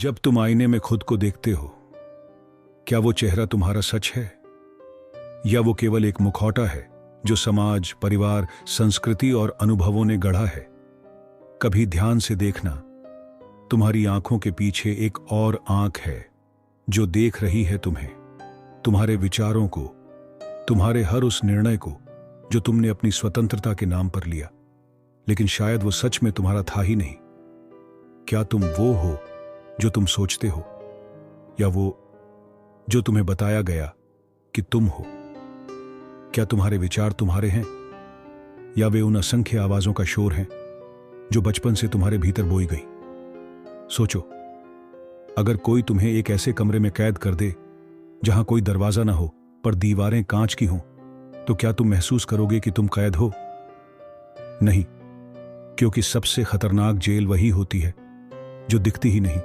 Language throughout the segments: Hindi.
जब तुम आईने में खुद को देखते हो, क्या वो चेहरा तुम्हारा सच है या वो केवल एक मुखौटा है जो समाज, परिवार, संस्कृति और अनुभवों ने गढ़ा है? कभी ध्यान से देखना, तुम्हारी आंखों के पीछे एक और आंख है जो देख रही है तुम्हें, तुम्हारे विचारों को, तुम्हारे हर उस निर्णय को जो तुमने अपनी स्वतंत्रता के नाम पर लिया, लेकिन शायद वो सच में तुम्हारा था ही नहीं। क्या तुम वो हो जो तुम सोचते हो, या वो जो तुम्हें बताया गया कि तुम हो? क्या तुम्हारे विचार तुम्हारे हैं, या वे उन असंख्य आवाजों का शोर हैं जो बचपन से तुम्हारे भीतर बोई गई? सोचो, अगर कोई तुम्हें एक ऐसे कमरे में कैद कर दे जहां कोई दरवाजा ना हो पर दीवारें कांच की हों, तो क्या तुम महसूस करोगे कि तुम कैद हो? नहीं, क्योंकि सबसे खतरनाक जेल वही होती है जो दिखती ही नहीं,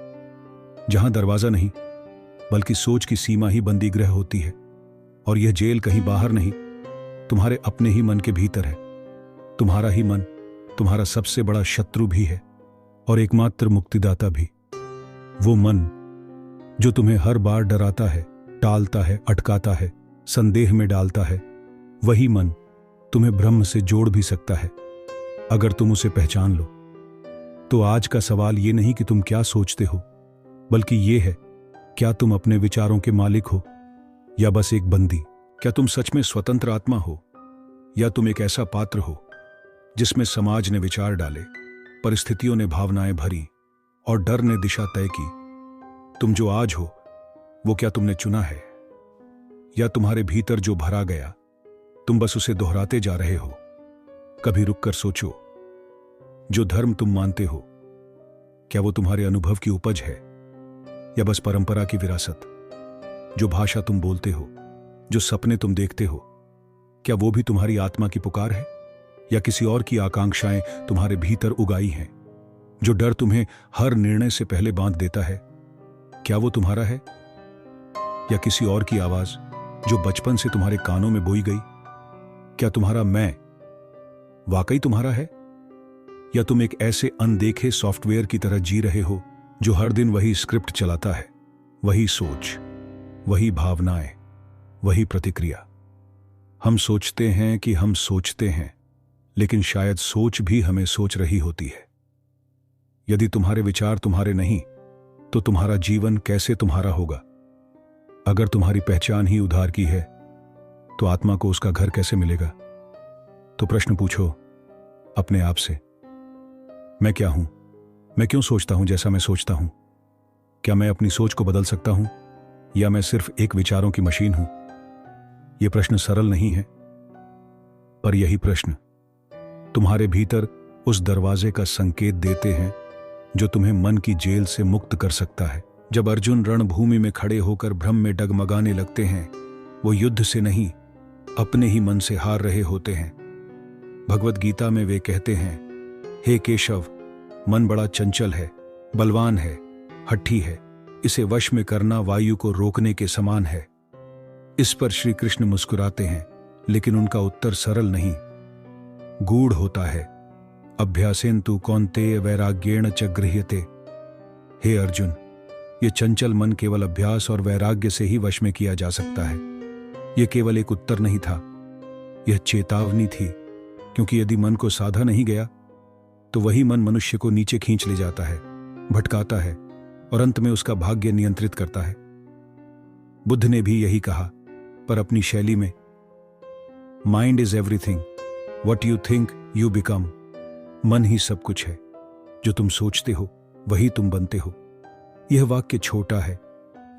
जहां दरवाजा नहीं बल्कि सोच की सीमा ही बंदी गृह होती है। और यह जेल कहीं बाहर नहीं, तुम्हारे अपने ही मन के भीतर है। तुम्हारा ही मन तुम्हारा सबसे बड़ा शत्रु भी है और एकमात्र मुक्तिदाता भी। वो मन जो तुम्हें हर बार डराता है, टालता है, अटकाता है, संदेह में डालता है, वही मन तुम्हें ब्रह्म से जोड़ भी सकता है अगर तुम उसे पहचान लो। तो आज का सवाल ये नहीं कि तुम क्या सोचते हो, बल्कि ये है, क्या तुम अपने विचारों के मालिक हो या बस एक बंदी? क्या तुम सच में स्वतंत्र आत्मा हो, या तुम एक ऐसा पात्र हो जिसमें समाज ने विचार डाले, परिस्थितियों ने भावनाएं भरी और डर ने दिशा तय की? तुम जो आज हो वो क्या तुमने चुना है, या तुम्हारे भीतर जो भरा गया तुम बस उसे दोहराते जा रहे हो? कभी रुककर सोचो, जो धर्म तुम मानते हो, क्या वो तुम्हारे अनुभव की उपज है या बस परंपरा की विरासत? जो भाषा तुम बोलते हो, जो सपने तुम देखते हो, क्या वो भी तुम्हारी आत्मा की पुकार है, या किसी और की आकांक्षाएं तुम्हारे भीतर उगाई हैं? जो डर तुम्हें हर निर्णय से पहले बांध देता है, क्या वो तुम्हारा है, या किसी और की आवाज जो बचपन से तुम्हारे कानों में बोई गई? क्या तुम्हारा मैं वाकई तुम्हारा है, या तुम एक ऐसे अनदेखे सॉफ्टवेयर की तरह जी रहे हो जो हर दिन वही स्क्रिप्ट चलाता है, वही सोच, वही भावनाएं, वही प्रतिक्रिया? हम सोचते हैं कि हम सोचते हैं, लेकिन शायद सोच भी हमें सोच रही होती है। यदि तुम्हारे विचार तुम्हारे नहीं, तो तुम्हारा जीवन कैसे तुम्हारा होगा? अगर तुम्हारी पहचान ही उधार की है, तो आत्मा को उसका घर कैसे मिलेगा? तो प्रश्न पूछो अपने आप से, मैं क्या हूं? मैं क्यों सोचता हूं जैसा मैं सोचता हूं? क्या मैं अपनी सोच को बदल सकता हूं, या मैं सिर्फ एक विचारों की मशीन हूं? यह प्रश्न सरल नहीं है, पर यही प्रश्न तुम्हारे भीतर उस दरवाजे का संकेत देते हैं जो तुम्हें मन की जेल से मुक्त कर सकता है। जब अर्जुन रणभूमि में खड़े होकर भ्रम में डगमगाने लगते हैं, वो युद्ध से नहीं, अपने ही मन से हार रहे होते हैं। भगवत गीता में वे कहते हैं, हे केशव, मन बड़ा चंचल है, बलवान है, हठी है, इसे वश में करना वायु को रोकने के समान है। इस पर श्री कृष्ण मुस्कुराते हैं, लेकिन उनका उत्तर सरल नहीं, गूढ़ होता है। अभ्यासेन तु कौन्तेय वैराग्येण च गृह्यते। हे अर्जुन, ये चंचल मन केवल अभ्यास और वैराग्य से ही वश में किया जा सकता है। यह केवल एक उत्तर नहीं था, यह चेतावनी थी, क्योंकि यदि मन को साधा नहीं गया तो वही मन मनुष्य को नीचे खींच ले जाता है, भटकाता है और अंत में उसका भाग्य नियंत्रित करता है। बुद्ध ने भी यही कहा, पर अपनी शैली में। Mind is everything, what you think you become. मन ही सब कुछ है, जो तुम सोचते हो वही तुम बनते हो। यह वाक्य छोटा है,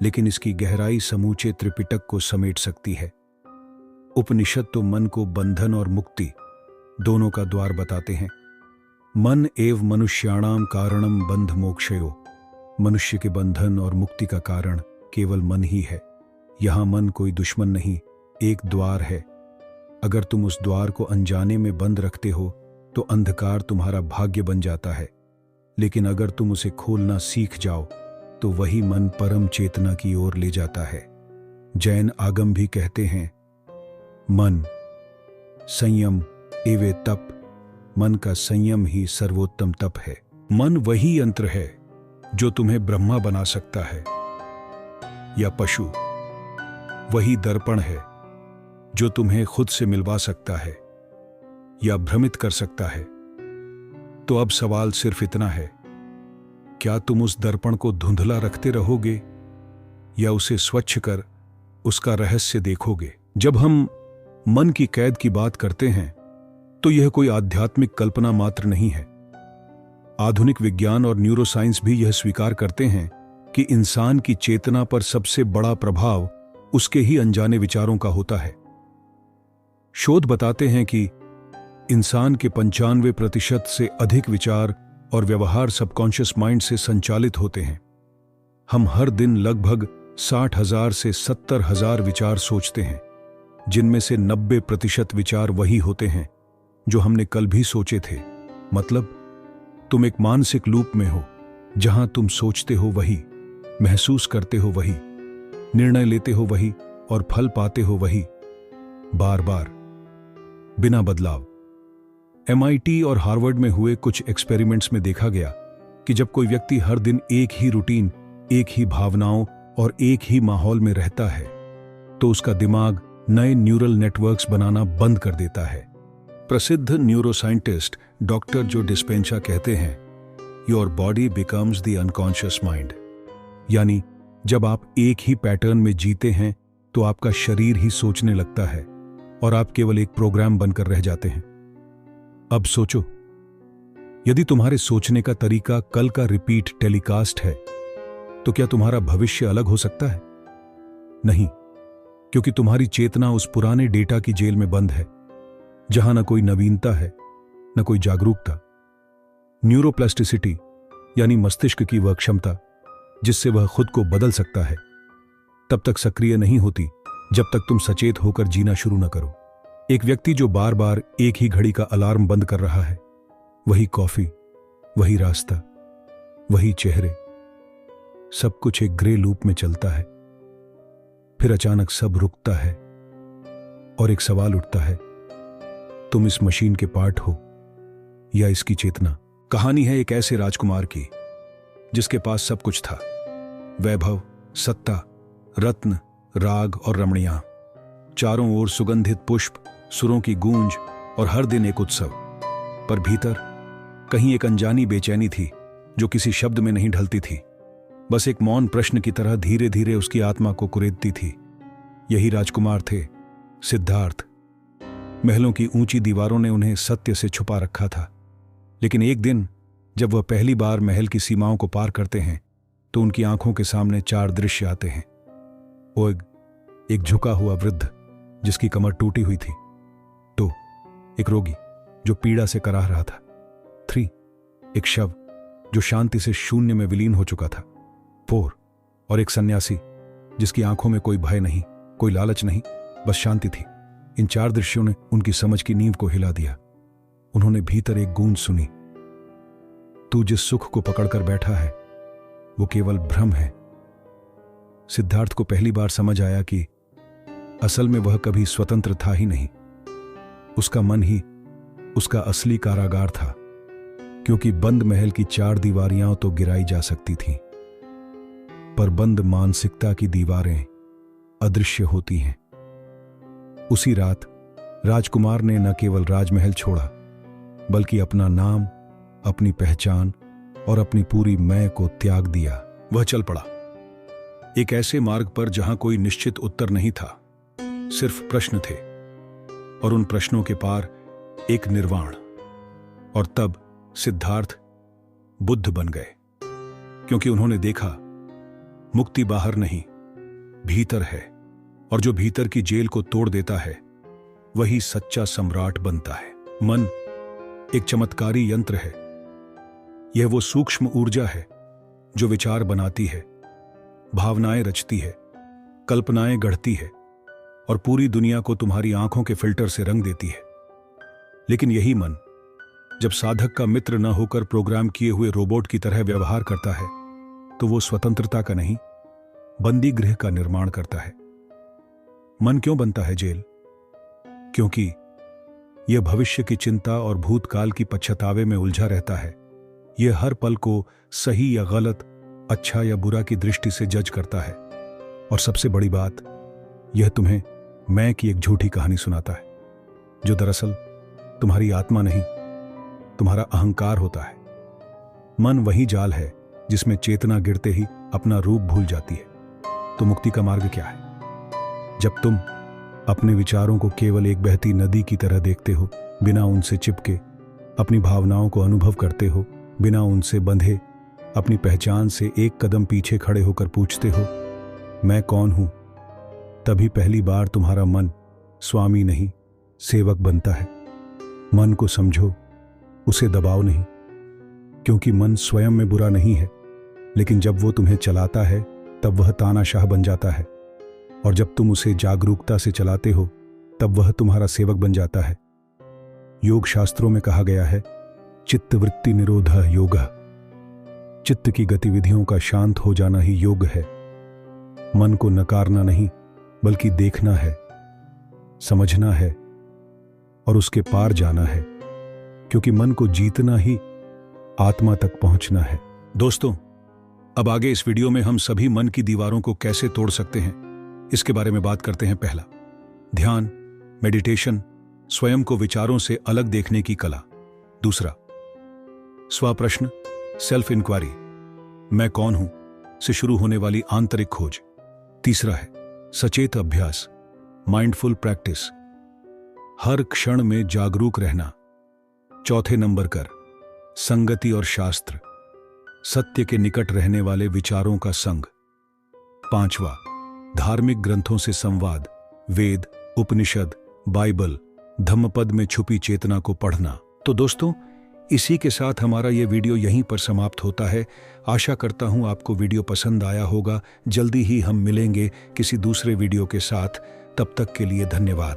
लेकिन इसकी गहराई समूचे त्रिपिटक को समेट सकती है। उपनिषद तो मन को बंधन और मुक्ति दोनों का द्वार बताते हैं। मन एव मनुष्याणाम कारणम बंध मोक्षयो। मनुष्य के बंधन और मुक्ति का कारण केवल मन ही है। यहां मन कोई दुश्मन नहीं, एक द्वार है। अगर तुम उस द्वार को अनजाने में बंद रखते हो तो अंधकार तुम्हारा भाग्य बन जाता है, लेकिन अगर तुम उसे खोलना सीख जाओ तो वही मन परम चेतना की ओर ले जाता है। जैन आगम भी कहते हैं, मन संयम एवे तप। मन का संयम ही सर्वोत्तम तप है। मन वही यंत्र है जो तुम्हें ब्रह्मा बना सकता है या पशु, वही दर्पण है जो तुम्हें खुद से मिलवा सकता है या भ्रमित कर सकता है। तो अब सवाल सिर्फ इतना है, क्या तुम उस दर्पण को धुंधला रखते रहोगे या उसे स्वच्छ कर उसका रहस्य देखोगे? जब हम मन की कैद की बात करते हैं तो यह कोई आध्यात्मिक कल्पना मात्र नहीं है। आधुनिक विज्ञान और न्यूरोसाइंस भी यह स्वीकार करते हैं कि इंसान की चेतना पर सबसे बड़ा प्रभाव उसके ही अनजाने विचारों का होता है। शोध बताते हैं कि इंसान के 95% से अधिक विचार और व्यवहार सबकॉन्शियस माइंड से संचालित होते हैं। हम हर दिन लगभग 60,000 से 70,000 विचार सोचते हैं, जिनमें से 90% विचार वही होते हैं जो हमने कल भी सोचे थे। मतलब तुम एक मानसिक लूप में हो जहां तुम सोचते हो वही, महसूस करते हो वही, निर्णय लेते हो वही और फल पाते हो वही, बार बार, बिना बदलाव। MIT और हार्वर्ड में हुए कुछ एक्सपेरिमेंट्स में देखा गया कि जब कोई व्यक्ति हर दिन एक ही रूटीन, एक ही भावनाओं और एक ही माहौल में रहता है तो उसका दिमाग नए न्यूरल नेटवर्क्स बनाना बंद कर देता है। प्रसिद्ध न्यूरोसाइंटिस्ट डॉक्टर जो डिस्पेंसा कहते हैं, your body becomes the unconscious mind, यानी जब आप एक ही पैटर्न में जीते हैं तो आपका शरीर ही सोचने लगता है और आप केवल एक प्रोग्राम बनकर रह जाते हैं। अब सोचो, यदि तुम्हारे सोचने का तरीका कल का रिपीट टेलीकास्ट है तो क्या तुम्हारा भविष्य अलग हो सकता है? नहीं, क्योंकि तुम्हारी चेतना उस पुराने डेटा की जेल में बंद है जहां न कोई नवीनता है न कोई जागरूकता। न्यूरोप्लास्टिसिटी यानी मस्तिष्क की वह क्षमता जिससे वह खुद को बदल सकता है, तब तक सक्रिय नहीं होती जब तक तुम सचेत होकर जीना शुरू न करो। एक व्यक्ति जो बार बार एक ही घड़ी का अलार्म बंद कर रहा है, वही कॉफी, वही रास्ता, वही चेहरे, सब कुछ एक ग्रे लूप में चलता है। फिर अचानक सब रुकता है और एक सवाल उठता है, तुम इस मशीन के पार्ट हो या इसकी चेतना? कहानी है एक ऐसे राजकुमार की जिसके पास सब कुछ था, वैभव, सत्ता, रत्न, राग और रमणियां, चारों ओर सुगंधित पुष्प, सुरों की गूंज और हर दिन एक उत्सव। पर भीतर कहीं एक अनजानी बेचैनी थी जो किसी शब्द में नहीं ढलती थी, बस एक मौन प्रश्न की तरह धीरे धीरे उसकी आत्मा को कुरेदती थी। यही राजकुमार थे सिद्धार्थ। महलों की ऊंची दीवारों ने उन्हें सत्य से छुपा रखा था, लेकिन एक दिन जब वह पहली बार महल की सीमाओं को पार करते हैं तो उनकी आंखों के सामने 4 दृश्य आते हैं। वो एक झुका हुआ वृद्ध जिसकी कमर टूटी हुई थी, 2 एक रोगी जो पीड़ा से कराह रहा था, 3 एक शव जो शांति से शून्य में विलीन हो चुका था, 4 और एक सन्यासी जिसकी आंखों में कोई भय नहीं, कोई लालच नहीं, बस शांति थी। इन 4 दृश्यों ने उनकी समझ की नींव को हिला दिया। उन्होंने भीतर एक गूंज सुनी, तू जिस सुख को पकड़कर बैठा है वो केवल भ्रम है। सिद्धार्थ को पहली बार समझ आया कि असल में वह कभी स्वतंत्र था ही नहीं, उसका मन ही उसका असली कारागार था, क्योंकि बंद महल की 4 दीवारियां तो गिराई जा सकती थीं, पर बंद मानसिकता की दीवारें अदृश्य होती हैं। उसी रात राजकुमार ने न केवल राजमहल छोड़ा, बल्कि अपना नाम, अपनी पहचान और अपनी पूरी मैं को त्याग दिया। वह चल पड़ा एक ऐसे मार्ग पर जहां कोई निश्चित उत्तर नहीं था, सिर्फ प्रश्न थे, और उन प्रश्नों के पार एक निर्वाण। और तब सिद्धार्थ बुद्ध बन गए, क्योंकि उन्होंने देखा मुक्ति बाहर नहीं, भीतर है, और जो भीतर की जेल को तोड़ देता है वही सच्चा सम्राट बनता है। मन एक चमत्कारी यंत्र है। यह वो सूक्ष्म ऊर्जा है जो विचार बनाती है, भावनाएं रचती है, कल्पनाएं गढ़ती है और पूरी दुनिया को तुम्हारी आंखों के फिल्टर से रंग देती है। लेकिन यही मन जब साधक का मित्र न होकर प्रोग्राम किए हुए रोबोट की तरह व्यवहार करता है तो वो स्वतंत्रता का नहीं, बंदी गृह का निर्माण करता है। मन क्यों बनता है जेल? क्योंकि यह भविष्य की चिंता और भूतकाल की पश्चातावे में उलझा रहता है। यह हर पल को सही या गलत, अच्छा या बुरा की दृष्टि से जज करता है, और सबसे बड़ी बात, यह तुम्हें मैं की एक झूठी कहानी सुनाता है, जो दरअसल तुम्हारी आत्मा नहीं, तुम्हारा अहंकार होता है। मन वही जाल है जिसमें चेतना गिरते ही अपना रूप भूल जाती है। तो मुक्ति का मार्ग क्या है? जब तुम अपने विचारों को केवल एक बहती नदी की तरह देखते हो, बिना उनसे चिपके, अपनी भावनाओं को अनुभव करते हो, बिना उनसे बंधे, अपनी पहचान से एक कदम पीछे खड़े होकर पूछते हो, मैं कौन हूं? तभी पहली बार तुम्हारा मन स्वामी नहीं, सेवक बनता है। मन को समझो, उसे दबाओ नहीं, क्योंकि मन स्वयं में बुरा नहीं है, लेकिन जब वो तुम्हें चलाता है तब वह तानाशाह बन जाता है, और जब तुम उसे जागरूकता से चलाते हो तब वह तुम्हारा सेवक बन जाता है। योग शास्त्रों में कहा गया है, चित्तवृत्ति निरोधः योगः। चित्त की गतिविधियों का शांत हो जाना ही योग है। मन को नकारना नहीं, बल्कि देखना है, समझना है और उसके पार जाना है, क्योंकि मन को जीतना ही आत्मा तक पहुंचना है। दोस्तों, अब आगे इस वीडियो में हम सभी मन की दीवारों को कैसे तोड़ सकते हैं, इसके बारे में बात करते हैं। पहला, ध्यान, मेडिटेशन, स्वयं को विचारों से अलग देखने की कला। दूसरा, स्वप्रश्न, सेल्फ इंक्वायरी, मैं कौन हूं से शुरू होने वाली आंतरिक खोज। तीसरा है सचेत अभ्यास, माइंडफुल प्रैक्टिस, हर क्षण में जागरूक रहना। चौथे नंबर कर संगति और शास्त्र, सत्य के निकट रहने वाले विचारों का संग। पांचवा, धार्मिक ग्रंथों से संवाद, वेद, उपनिषद, बाइबल, धम्मपद में छुपी चेतना को पढ़ना। तो दोस्तों, इसी के साथ हमारा ये वीडियो यहीं पर समाप्त होता है। आशा करता हूं आपको वीडियो पसंद आया होगा। जल्दी ही हम मिलेंगे किसी दूसरे वीडियो के साथ। तब तक के लिए धन्यवाद।